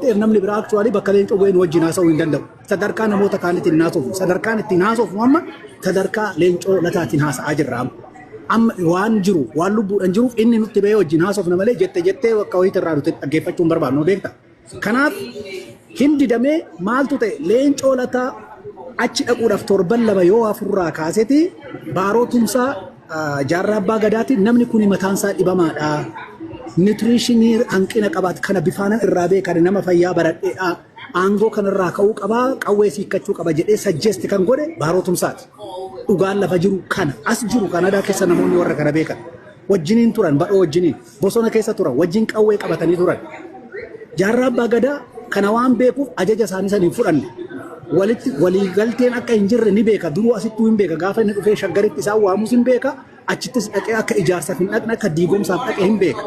ta'eef namni biraa actually bakka leencoo wayii wajjin haasa'uu hin danda'u. Sadarkaa namoota kaanitiin haasa'u sadarkaan ittiin haasa'u amma sadarkaa leencoo lataatiin haasa'aa jirra amma waan jiru waan lubbuudhaan jiruuf inni nutti bahee wajjin haasofna malee jettee bakka wayiitirraa nuti dhaggeeffachuun barbaadnu beekta. Kanaaf hindi damee maaltu ta'e leencoo lataa achi dhaquudhaaf torban lama yoo afurraa kaaseti baaroo tumsaa jaarraa abbaa gadaati namni kun mataansaa dhibamaadha. Nutritionii hanqina qabaat kana bifaanan irraa beekan nama fayyaa baradheedha. Aangoo kanarraa ka'uu qabaa qawwee siikkachuu qaba jedhee suggest kan godhe baaroo tumsaati. Dhugaan lafa jiru kana as jiru Kanadaa keessa namoonni warra kana beekan wajjiniin turan badhoo wajjiniin bosona keessa turan wajjin qawwee qabatanii turan. Jaarraa abbaa gadaa kana waan beekuuf ajaja isaanii saniin fudhanne walitti waliigalteen akka hin jirre ni beeka duruu asittuu hin beeka gaafa inni dhufee shaggaritti isaan waamus hin beeka achittis dhaqee akka ijaarsaaf hin dhaqne akka diigomsaaf dhaqee hin beeka.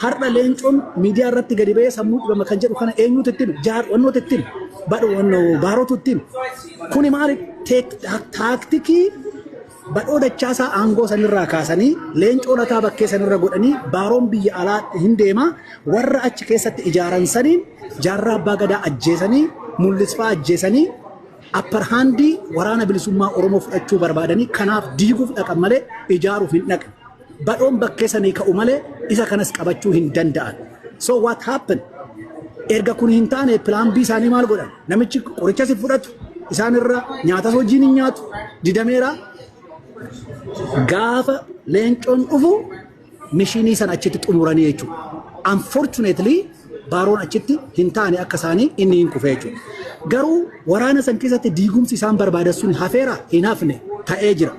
Har'a leencoon miidiyaa irratti gadi ba'ee sammuu dhibama kan jedhu kana eenyuutu ittiin wannoota ittiin baarootu ittiin kuni maali taaktikii badhoo dachaasaa aangoo sanirraa kaasanii leencoo lataa bakkee sanirra godhanii baaroon biyya alaa hin deema warra achi keessatti ijaaran saniin jaarraa abbaa gadaa ajjeesanii mul'isfaa ajjeesanii apparhaandii waraana bilisummaa Oromoo fudhachuu barbaadanii kanaaf diiguuf dhaqan malee ijaaruuf hin dhaqan. Badhoon bakkee sanii ka'u malee isa kanas qabachuu hin danda'an. So what happened? Erga kun hin taane plan B isaanii maal godhan? Namichi qoricha si fudhatu isaan irra nyaatas wajjin hin nyaatu didameera gaafa leencoon dhufu mishinii sana achitti xumuranii jechuudha. Unfortunately baaroon achitti hin taane akka isaanii inni hin kufee jechuudha. Garuu waraana san keessatti diigumsi isaan barbaadan sun hafeera hin hafne ta'ee jira.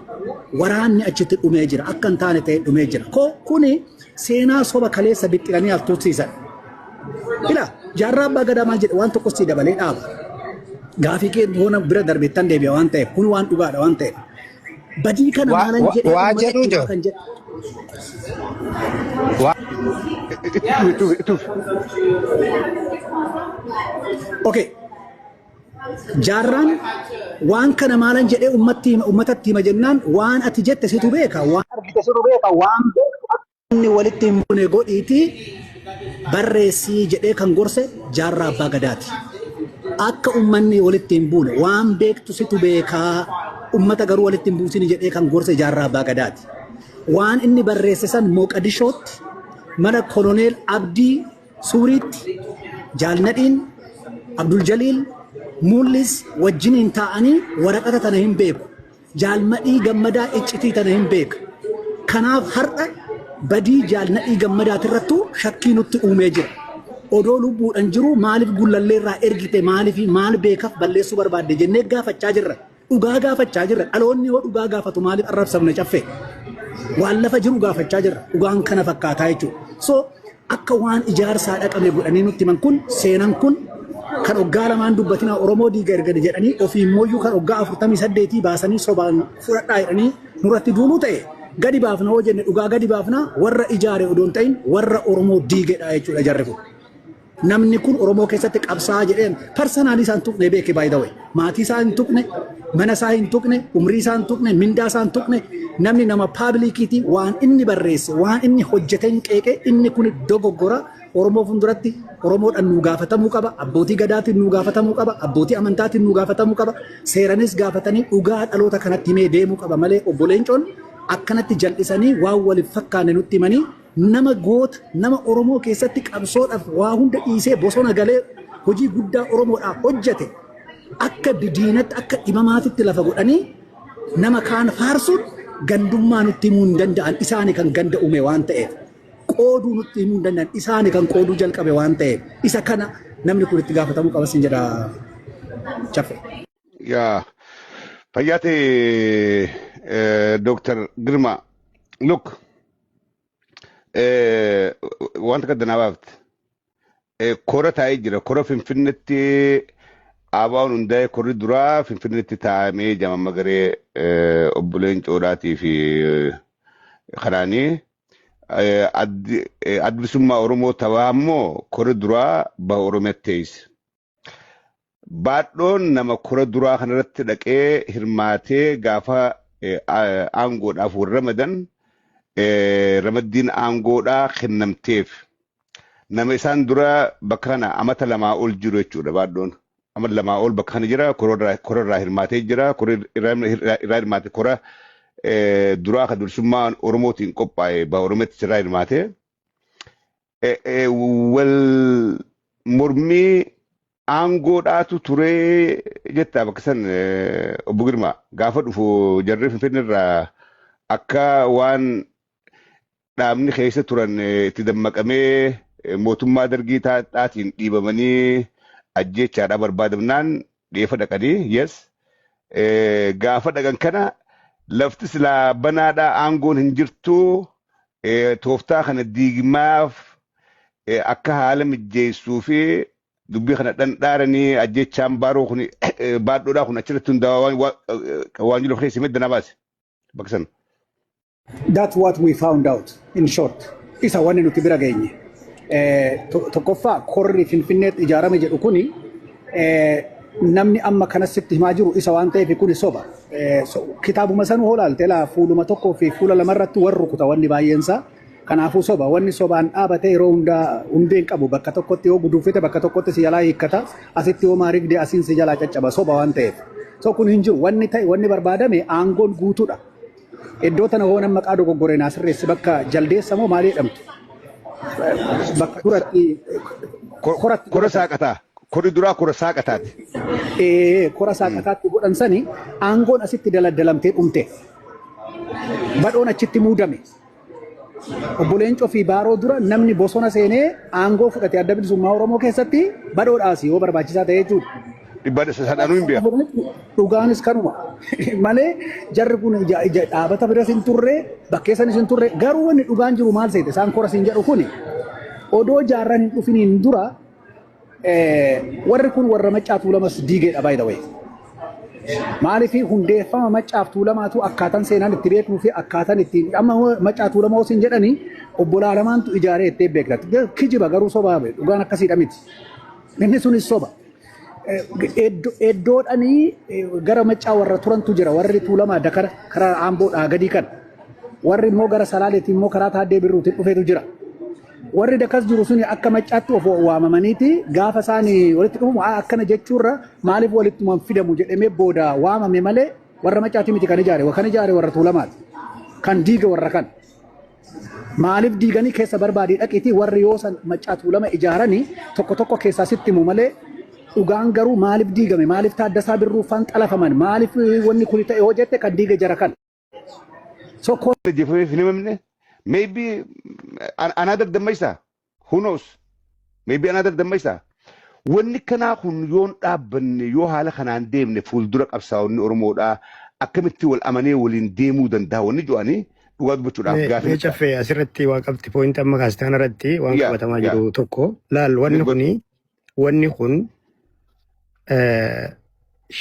Waraanni achitti dhumee jira akka hin taane ta'ee dhumee jira. Kuni seenaa soba kaleessa bixxilanii haftuutsiisan. Ila jaarraa abbaa gadaa maal jedhe waan tokkos si dabalee dhaaba. Gaafii kee boona bira darbeettan deebi'a waan ta'eef kun waan dhugaadha waan ta'eef. Badii kana maalan jedhee waa jedhu kan jedhe. Okay. Jaarraan waan kana maalan jedhee ummatatti hima jennaan waan ati jette situ beeka waan argite situ beeka waan inni walitti hin buune godhiiti barreessii jedhee kan gorse jaarraa abbaa gadaati. Akka ummanni walitti hin buune waan beektu situ beekaa ummata garuu walitti hin buusini jedhee kan gorse jaarraa abbaa gadaati. Waan inni barreesse san Mooqadishootti mana koloneel Abdii Suuriitti Jaalnadhiin Abdul Jaliil Mul'is wajjiniin taa'anii waraqata tana hin beeku. Jaalmadhii gammadaa iccitii tana hin beeka. Kanaaf har'a badii jaalnadhii gammadaatirrattu shakkii nutti uumee jira. Odoo lubbuudhaan jiru maaliif gullalleerraa ergite maal beekaaf balleessuu barbaadde jennee gaafachaa jirra. Dhugaa gaafachaa jirra. Dhaloonni yoo dhugaa gaafatu maaliif arrabsamne caffee? Waan lafa jiru gaafachaa jirra. Dhugaan kana fakkaataa jechuudha. So akka waan ijaarsaa dhaqame godhanii nutti himan kun seenan kun kan hoggaa lamaan dubbatina Oromoo diiga erga jedhanii ofii immoo kan hoggaa 48 baasanii sobaan fudhadhaa jedhanii nurratti duuluu ta'e gadi baafna hoo jenne dhugaa gadi baafna warra ijaare odoon ta'in warra Oromoo diigedha jechuudha jarri kun. Namni kun Oromoo keessatti qabsaa jedheen personaalii isaan tuqne beeke by the way. Maatii isaa hin tuqne, mana isaa hin tuqne, umrii isaa hin tuqne, mindaa isaa hin tuqne namni nama paablikiiti waan inni barreesse waan inni hojjete hin qeeqe inni kun dogoggora Oromoo funduratti Oromoodhaan nu gaafatamuu qaba, abbootii gadaatiin nu gaafatamuu qaba, abbootii amantaatiin nu gaafatamuu qaba, seeranis gaafatanii dhugaa dhaloota kanatti himee deemuu qaba malee obbo Leencoon akkanatti jal'isanii waan waliif fakkaanne nutti himanii nama goota nama Oromoo keessatti qabsoodhaaf waa hunda dhiisee bosona galee hojii guddaa Oromoodhaaf hojjete akka diinatti akka dhimamaatitti lafa godhanii nama kaan faarsuun gandummaa nutti himuu hin danda'an isaani kan ganda uume waan ta'eef. Qooduu nutti himuu hin danda'an isaani kan qooduu jalqabe waan ta'eef isa kana namni kun itti gaafatamuu qaba sin jedha Chaffe. Yaa fayyaate Dr. Girma look wanta kaddanaa baafte kora taa'ee jira kora Finfinneetti Aabaan hundaa'e korri duraa Finfinneetti taa'amee jamamma garee obbo Leencoodhaatii fi kanaanii adda Oromoo ta'aa immoo korri duraa baha Oromiyaatti teesse. Baadhoon nama kora duraa kanarratti dhaqee hirmaatee gaafa aangoodhaaf warra ramadan ramaddiin aangoodhaa kennamteef nama isaan dura bakka kana amata lamaa ol jiru jechuudha baaddoon. Amata lamaa ol bakka kana jira kororraa hirmaatee jira irraa hirmaate kora duraa kan dursummaa Oromootiin qophaa'e ba Oromeetti irraa hirmaatee wal mormii aangoodhaatu turee jettaa bakka san obbo Girmaa gaafa dhufu jarri Finfinneerraa akka waan dhaabni keessa turan itti dammaqamee mootummaa dargii taatiin dhiibamanii ajjechaadhaa barbaadamnaan dhiyeeffa dhaqanii yes gaafa dhaqan kana lafti silaa banaadhaa aangoon hin jirtu tooftaa kana diigmaaf akka haala mijjeessuu fi dubbii kana dhandhaaranii ajjechaan baaroo kun baaddoodhaa kun achirratti hundaa'aa waan jiru keessa himedda na baase bakka sana. That's what we found out in short. Isa wanni nuti bira geenye. Tokkoffaa korri Finfinneetti ijaarame jedhu kuni namni amma kanasitti himaa jiru isa waan ta'eef kuni soba. Kitaabuma sanuu hoolaalte laa fuuluma tokkoo fi fuula lamarratti warru kuta wanni baay'eensaa. Kanaafuu soba wanni sobaan dhaabate yeroo hundeen qabu bakka tokkotti yoo guduufite bakka tokkotti si jalaa hiikkata asitti yoo maarigdee asiin si jalaa caccaba soba waan ta'eef. So kun hin jiru wanni ta'e wanni barbaadame aangoon guutuudha. Iddoo tana hoo nama maqaa dogoggoree naasirreessi bakka jaldeessa moo maal jedhamtu? Bakka duratti kora saaqataa. Kori duraa kora saaqataati. Kora saaqataatti godhan sani aangoon asitti daladdalamtee dhumte. Badhoon achitti muudame. Obbo Leencoo fi Baaroo dura namni bosona seenee aangoo fudhate adda bilisummaa Oromoo keessatti badhoodhaasi yoo barbaachisaa ta'e jechuudha. Dhibba sadhaanuu hin beeku. Dhugaanis kanuma malee jarri kun dhaabata biras hin turre bakkeessanis hin turre garuu wanni dhugaan jiru maal seete isaan kora siin jedhu kuni odoo jaarran hin dhufiniin dura warri kun warra Maccaa Tuulamas diigeedha by the way. Maaliif hundeeffama Maccaa Tuulamaatu akkaataan seenaan itti beeknuu fi akkaataan itti amma Maccaa Tuulamaa osoo hin jedhani obbo Laalamaantu ijaaree itti beekata. Kijiba garuu sobaa dhugaan akkasiidha miti. Inni sunis soba. Iddoodhanii gara Maccaa warra turantu jira warri Tuulamaa Dakar karaa Amboodhaa gadi kan warri immoo gara Salaaleetti immoo karaa Taaddee Birruutiin dhufeetu jira. Warri Dakas jiru suni akka Maccaatti of waamamaniiti gaafa isaanii walitti dhufu akkana jechuurra maaliif walitti fidamu jedhamee booda waamame malee warra Maccaatti miti kan ijaare warra Tuulamaati kan diiga warra kan maaliif diiganii keessa barbaadii dhaqiiti warri yoo san Maccaa Tuulama ijaaranii tokko keessaa sitti himu malee dhugaan garuu maaliif diigame maaliif Taaddasaa Birruufaan xalafaman maaliif wanni kun ta'e yoo jette kan diiga jara kan. So maybe another Damaisa. Who knows? Maybe another Damaisa. Wanni kanaa kun yoon dhaabbanne yoo haala kanaan deemne fuuldura qabsaa'onni Oromoodhaa akkamitti wal amanee waliin deemuu danda'a wanni jo'anii dhugaa dubbachuudhaaf gaafa. Mee caffee asirratti waa qabdi pooyinti amma kaastaan irratti waan qabatamaa jiru tokko laal wanni kun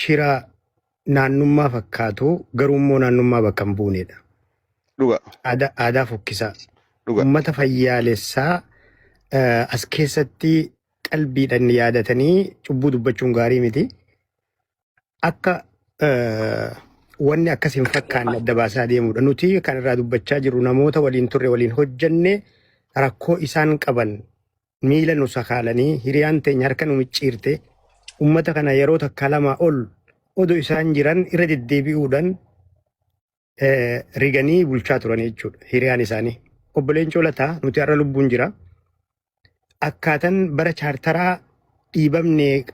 shira naannummaa fakkaatu garuu immoo naannummaa bakka hin buunedha. Aadaa fokkisaa. Uummata fayyaalessaa as keessatti qalbiidhaan yaadatanii cubbuu dubbachuun gaarii miti. Akka wanni akkas hin fakkaanne adda baasaa deemudha. Nuti kan irraa dubbachaa jirru namoota waliin turre waliin hojjanne rakkoo isaan qaban miila nu sakaalanii hiriyaan teenya harka nu micciirte uummata kana yeroo takka lama ol odoo isaan jiran irra deddeebi'uudhaan riganii bulchaa turan jechuudha hiriyaan isaanii. Obbo Leencoo Lataa nuti har'a lubbuun jira. Akkaataan bara chaartaraa dhiibamne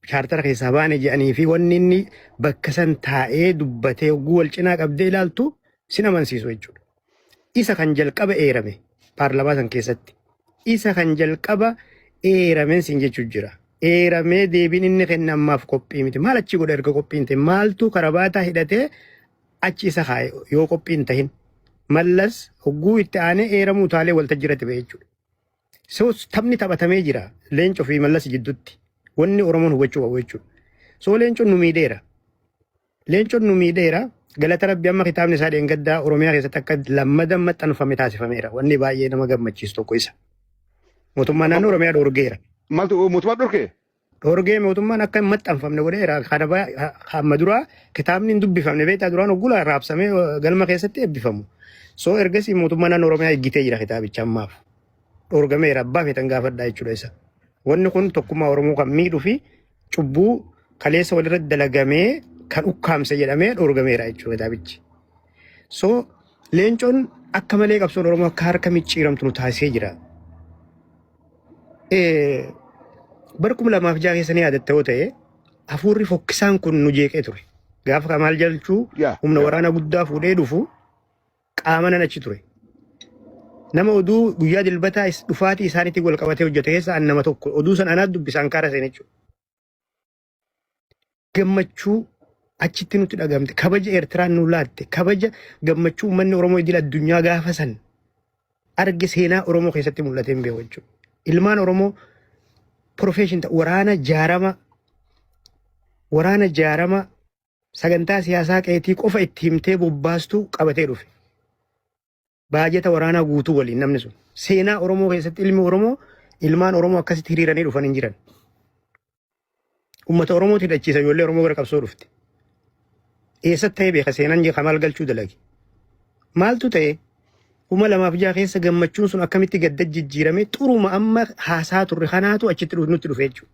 chaartara keessaa baane jedhanii fi wanni inni bakka san taa'ee dubbatee hogguu wal cinaa qabdee ilaaltu sin amansiisu jechuudha. Isa kan jalqaba eerame paarlamaa san keessatti. Isa kan jalqaba eerameen sin jechuu jira. Eeramee deebiin inni kenna ammaaf qophii miti. Maal achi godha erga qophiin ta'e maaltu karabaataa hidhatee achi isa kaa'e yoo qophiin tahin mallas hogguu itti aanee eeramuu taalee waltajjiirratti ba'e jechuudha. So taphni taphatamee jira Leencoo fi mallas jidduutti wanni Oromoon hubachuu qabu jechuudha. So Leencoon nu miidheera. Leencoon nu miidheera galata Rabbi amma kitaabni isaa dheengaddaa Oromiyaa keessatti akka lammadan maxxanfame taasifameera. Wanni baay'ee nama gammachiisu tokko isa. Mootummaan naannoo Oromiyaa dhorgeera. Maaltu mootummaa dhorgee? Dhorgee mootummaan akka hin maxxanfamne godheera. Kana hamma duraa kitaabni hin dubbifamne beektaa duraan oggula raabsamee galma keessatti eebbifamu. So ergasii mootummaan naannoo Oromiyaa eeggitee jira kitaabicha ammaaf. dhorgameera abbaa feetan gaafadhaa jechuudha isa. Wanni kun tokkummaa Oromoo kan miidhuu fi cubbuu kaleessa walirratti dalagamee kan ukkaamse jedhamee dhorgameera jechuudha kitaabichi. So leencoon akka malee qabsoon Oromoo akka harka micciiramtu nu taasisee jira. Bara 2006 keessa ni yaadatta yoo ta'e hafuurri fokkisaan kun nu jeeqee ture. Gaafa Kamaal Galchuu humna waraana guddaa fuudhee dhufu qaama nan achi ture. Nama oduu guyyaa dilbataa dhufaatii isaaniitti wal qabatee hojjete keessa an nama tokko oduu san anaat dubbisaan kaara seen jechuudha. Gammachuu achitti nutti dhagamte kabaja Eertiraan nu laatte kabaja gammachuu uummanni Oromoo idil addunyaa gaafa san arge seenaa Oromoo keessatti mul'atee hin beeku jechuudha. Ilmaan Oromoo profession waraana jaarama sagantaa siyaasaa qeetii qofa itti himtee bobbaastu qabatee dhufe. Baajata waraanaa guutuu waliin namni sun. Seenaa Oromoo keessatti ilmaan Oromoo akkasitti hiriiranii dhufan hin jiran. Uummata Oromooti hidhachiisa ijoollee Oromoo gara qabsoo dhufte. Eessatti ta'ee beeka seenaan Kamaal Galchuu dalage. Maaltu ta'e 2006 keessa gammachuun sun akkamitti gadda jijjiirame xuruma amma haasaa turre kanaatu achitti nutti dhufe jechuudha.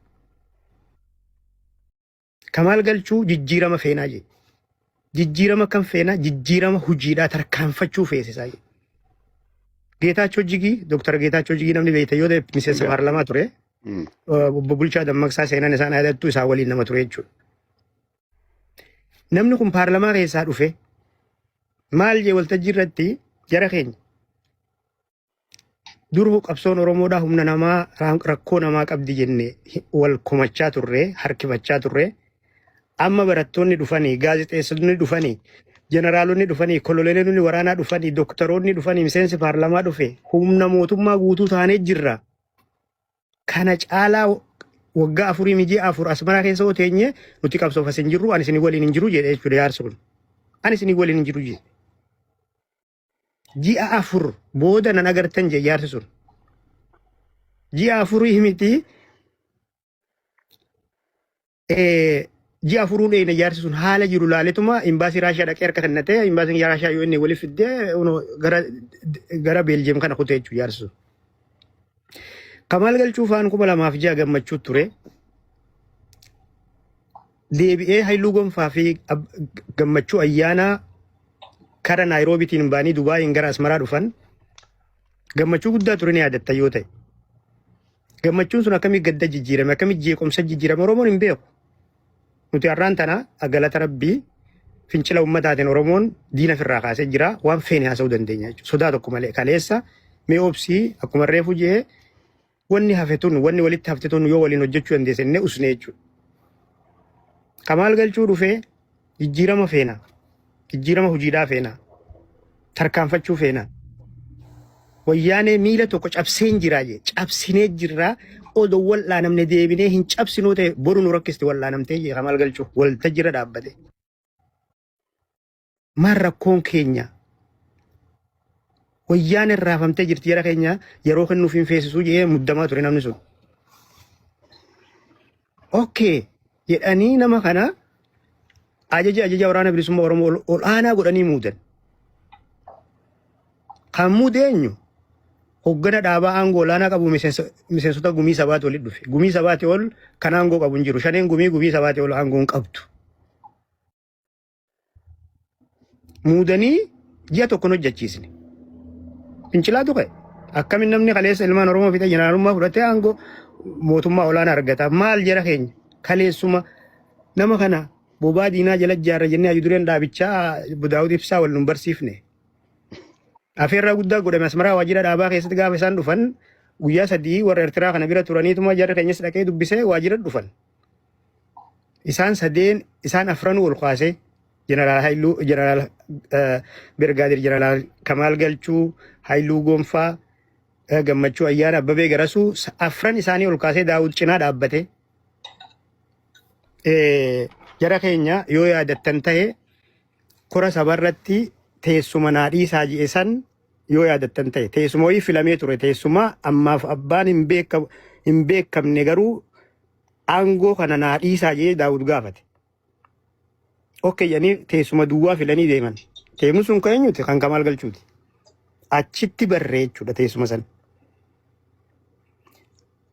Kamaal Galchuu jijjiirama feenaa jee. Jijjiirama kan feenaa jijjiirama hojiidhaa tarkaanfachuu feesisaa jee. Geetaachoo Jigii, Dr. Geetaachoo Jigii namni beekte yoo ta'e miseensa paarlamaa ture. Obbo Bulchaa Dammaqsaa seenaan isaan yaadattu isaa waliin nama ture jechuudha. Namni kun paarlamaa keessaa dhufe maal jee waltajjii irratti jara keenya. Dur qabsoon Oromoodhaa humna namaa rakkoo namaa qabdi jennee wal komachaa turre, harkifachaa turre. Amma barattoonni dhufanii, gaazexeessonni dhufanii, jeneraalonni dhufanii, koloneelonni waraanaa dhufanii, doktoroonni dhufanii, miseensi paarlamaa dhufe, humna mootummaa guutuu taanee jirra. Kana caalaa waggaa 4 asmaraa keessa yoo teenye nuti qabsoof as hin jirru, ani isin waliin hin jiru jedhee jechuudha jaarsi kun. Ani isin waliin hin jiru jedhe. Ji'a 4 booda nan agartan jedhe jaarsi sun. Ji'a 4 miti ji'a 4 dheeyne jaarsi sun haala jiru laaletuma imbaasii Raashiyaa dhaqee harka kennatee imbaasiin Raashiyaa yoo inni waliif fiddee gara Beeljiyeem kana kutee jechuudha jaarsi sun. Kamaal Galchuu faan 2006 gammachuu ture. Deebi'ee Haayiluu Gonfaa fi gammachuu ayyaanaa kara Naayiroobiitiin baanii Dubaayiin gara Asmaraa dhufan. Gammachuu guddaa ture ni yaadatta yoo ta'e. Gammachuun sun akkamii gadda jijjiirame akkamii jeequmsa jijjiirame Oromoon hin beeku. Nuti har'aan tana galata Rabbii fincila ummataatiin Oromoon diina firraa kaasee jira waan feene haasa'uu dandeenya jechuudha. Sodaa tokko malee kaleessa mee obsii akkuma reefu jee wanni hafetun wanni walitti haftetun yoo waliin hojjechuu dandeessine usnee jechuudha. Kamaal Galchuu dhufee jijjiirama feena. Jijjiirama hojiidhaa feena. Tarkaanfachuu feena. Wayyaanee miila tokko cabseen jiraa jee cabsinee jirraa odoo wal'aanamne deebinee hin cabsinuu ta'e boru nu rakkisti wal'aanamtee jee Kamaal Galchuu waltajjira dhaabbate. Maal rakkoon keenya wayyaan irraafamtee jirti jara keenya yeroo kennuuf hin feesisuu jee muddamaa ture namni sun. Okay jedhanii nama kana ajaja waraana bilisummaa Oromoo ol aanaa godhanii muudan. Kan muudeenyu hoggana dhaabaa aangoo olaanaa qabu miseensota gumii sabaati walitti dhufe. Gumii sabaati ol kan aangoo qabu hin jiru. Shaneen gumii sabaati ol aangoo hin qabdu. Muudanii ji'a tokko hojjechiisne. Fincilaatu ka'e. Akkamiin namni kaleessa ilmaan Oromoo fixe jeneraalummaa fudhatee aangoo mootummaa olaanaa argata. Maal jara keenya kaleessuma nama kana bobaa diinaa jala jaarra jennee ajudureen dhaabichaa Daawud Ibsaa wal nun barsiifne. Afeerraa guddaa godhame Asmaraa waajjira dhaabaa keessatti gaafa isaan dhufan guyyaa 3 warra Eertiraa kana bira turaniituma jarri keenyas dhaqee dubbisee waajjira dhufan. Isaan 3 isaan 4 ol kaasee jeneraal Haayiluu jeneraal Birgaadir jeneraal Kamaal Galchuu Haayiluu Gonfaa gammachuu ayyaana Abbabee Garasuu 4 isaanii ol kaasee Daawud cinaa dhaabbate. Jara keenya yoo yaadattan ta'e kora sabarratti teessuma naadhiisaa ji'esan yoo yaadattan ta'e teessuma wayii filamee ture teessuma ammaaf abbaan hin beekamne garuu aangoo kana naadhiisaa jee Daawud gaafate. Okay jedhanii teessuma duwwaa filanii deeman. Teessumni sun kan eenyuti kan Kamaal Galchuuti. Achitti barree jechuudha teessuma sana.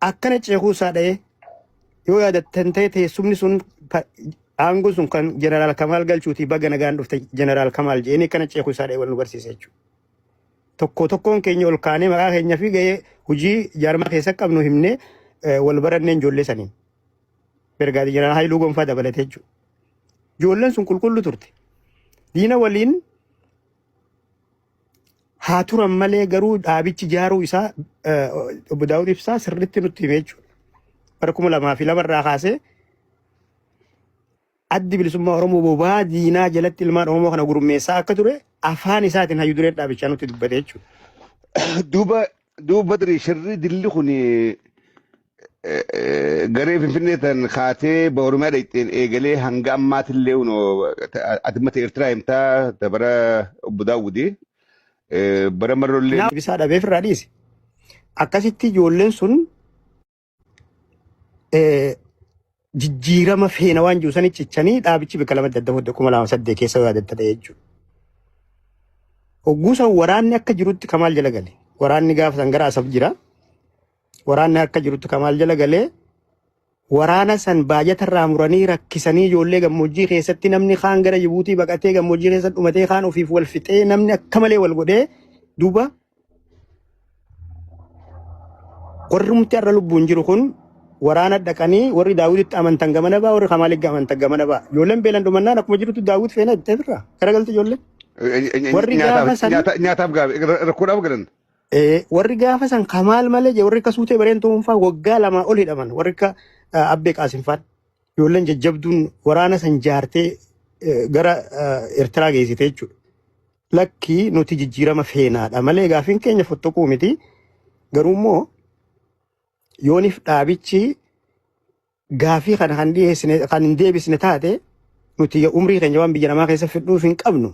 akkana ceekuu isaa dha'ee yoo yaadattan ta'e teessumni sun aangoo sun kan jeneraal Kamaal galchuuti baga nagaan dhufte jeneraal Kamaal jedhanii akkana ceekuu isaa dha'ee wal nu barsiise jechuudha. Tokkoon keenya ol kaanee maqaa keenya fi gahee hojii jaarmaa keessa qabnu himnee wal baranneen ijoollee saniin. Bergaadii jeneraal Haayiluu Gonfaa dabalatee jechuudha. Ijoolleen sun qulqullu turte. Diina waliin haa turan malee garuu dhaabichi ijaaruu isaa obbo Daawud Ibsaa sirriitti nutti himee jechuudha. Bara 2002 irraa kaasee addi bilisummaa Oromoo bobaa diinaa jalatti ilmaan Oromoo kana gurmeessaa akka ture afaan isaatiin hayyuu duree dhaabichaa nutti dubbate jechuudha. Duuba dirii shirri dilli kun garee Finfinnee tan kaatee Oromiyaa dhaqxeen eegalee hanga ammaatillee atimmata Eertiraa himtaa dabara obbo Daawudii bara marrollee. Bisaa dhabeef irraa dhiise. Akkasitti ijoolleen sun jijjiirama feena waan jiru sani cichanii dhaabichi bika lama dadda fudde 2008 keessa yaadatta ta'e jechuudha. Hogguusan waraanni akka jirutti Kamaal jala gale. Waraanni gaafa san gara Asab jira. Waraanni akka jirutti Kamaal jala galee waraana san baay'atarraa muranii rakkisanii ijoollee gammoojjii keessatti namni kaan gara Jibuutii baqatee gammoojjii keessatti dhumatee kaan ofiif wal fixee namni akka malee wal godhee duuba warri murtii irra lubbuun jiru kun waraana dhaqanii warri Daawuditti amantan gamana baa warri Kamaalitti amantan gamana baa ijoolleen beelan dhumannaan akkuma jirutti Daawud feena itti firraa garagalte ijoolleen. Warri gaafa san nyaataaf rakkoodhaaf galan. Warri gaafa san Kamaal malee warri akka suutee bareen tuunfaa waggaa 2 ol hidhaman warri akka Abbee Qaasimfaan ijoolleen jajjabduun waraana san jaartee gara Eertiraa geessite jechuudha. Lakkii nuti jijjiirama feenaadha malee gaafiin keenya fottoquu miti garuu immoo yoonif dhaabichi gaafii kana kan dhiyeessine kan hin deebisne taate nuti umrii keenya waan biyya namaa keessa fidhuuf hin qabnu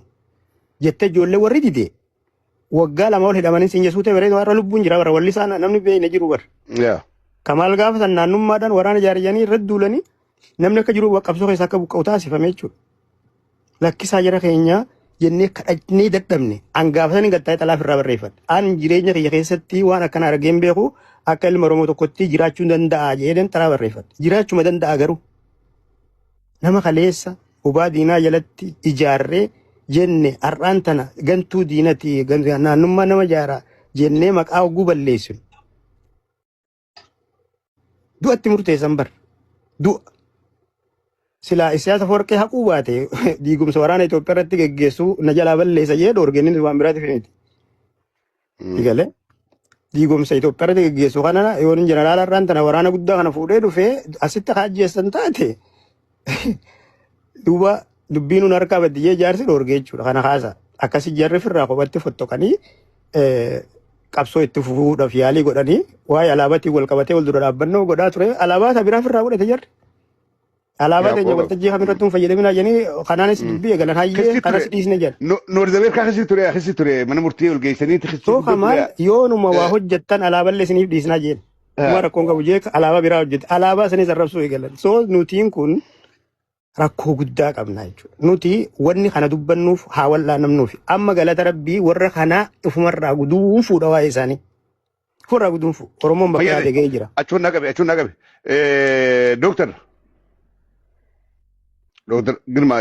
jettee ijoollee warri dide waggaa 2 ol hidhamanii siin jesuutee baree warra lubbuun jira warra walli isaan namni beeyne jiru bar. Kamaal gaafa san naannummaadhaan waraana ijaaranii irratti duulanii namni akka jiru qabsoo keessa akka buqqa'u taasifame jechuudha. Lakkisaa jara keenya jennee kadhannee dadhabne hangaafa san gattaa'ee xalaaf irraa barreeffadhe. Aan jireenya kiyya keessatti waan akkana argeen beeku akka ilma Oromoo tokkotti jiraachuu danda'a jedheen xalaa barreeffadhe. Jiraachuma danda'a garuu nama kaleessa hubaa diinaa jalatti ijaarree jenne har'aan tana gantuu diinati naannummaa nama ijaaraa jennee maqaa oguu balleessinu. Du'atti murteessan bar du'a silaa Isaayyaas Afawarqee haquu baate diigumsa waraana Itoophiyaa irratti geggeessuu na jalaa balleessa jedhee dhoorgeenis waan biraatiif miti. Digalee diigumsa Itoophiyaa irratti geggeessuu kana yoon jeneraala irraan tana waraana guddaa kana fuudhee dhufee asitti kaajjeessan taate duuba dubbiin nun harkaa baddiyee jaarsi dhoorgee jechuudha kana kaasa akkasii jarri firraa kophatti fottoqanii qabsoo itti fufuudhaaf yaalii godhanii waa'ee alaabatiin wal qabatee wal dura dhaabbannoo godhaa ture alaabaa isa biraa firraa godhate jarri. Alaabaa keenya waltajjii kamirratti hin fayyadaminaa jedhanii kanaanis dubbii eegalan hayyee kanas dhiisne jedha. Noorzabeer akkasii ture mana murtii ol geessanii Soo Kamaal yoonuma waa hojjettan alaaballee isiniif dhiisnaa jedha. Kuma rakkoon qabu jee alaabaa biraa hojjette alaabaa isanis arrabsuu eegalan. Soo nutiin kun rakkoo guddaa qabna jechuudha. Nuti wanni kana dubbannuuf haa wal'aanamnuuf amma galata rabbii warra kanaa ifumarraa guduunfuudha waa'ee isaanii. Ifumarraa guduunfu Oromoon bakka yaade ga'ee jira. Achuun naa qabe. Dooktar Girmaa